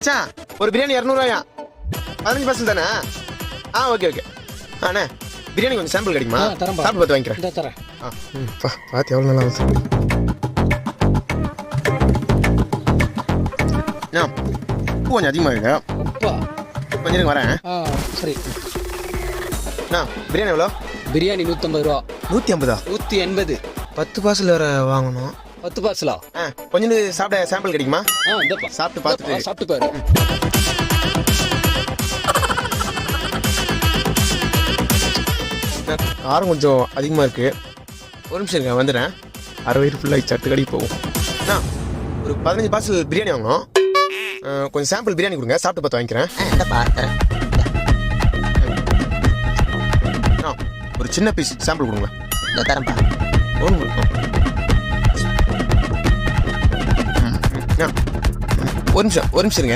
மச்சான் ஒரு பிரியாணி 200 15% தானே? ஓகே அண்ணே பிரியாணி கொஞ்சம் சாம்பிள் கிடைக்குமா? தரேன் சாப்பிட்டு பார்த்து வாங்கிக்கிறேன். இந்த தரேன். பார்த்து எவ்வளோ நல்லா வந்து உப்பு கொஞ்சம் அதிகமாக இருக்கு. உப்பா? கொஞ்சம் இருங்க வரேன். சரி. பிரியாணி எவ்வளோ? பிரியாணி 150 ரூபா. 150? 180. 10 பார்சல் வேறு வாங்கணும். 10 பார்சலா? கொஞ்சம் சாப்பிட சாம்பிள் கிடைக்குமா? இந்தப்பா சாப்பிட்டு பார்த்துட்டு சாப்பிட்டு பாரு. காரம் கொஞ்சம் அதிகமாக இருக்குது. ஒரு நிமிஷம் இருங்க வந்துடுறேன். அரை வயிறு ஃபுல்லாக சட்டு கடைக்கு போகும். ஒரு 15 பார்சல் பிரியாணி வாங்கணும். கொஞ்சம் சாம்பிள் பிரியாணி கொடுங்க, சாப்பிட்டு பார்த்து வாங்கிக்கிறேன். ஒரு சின்ன பீஸ் சாம்பிள் கொடுங்க. தரேன்ப்பா. ஒரு நிமிஷம் இருங்க.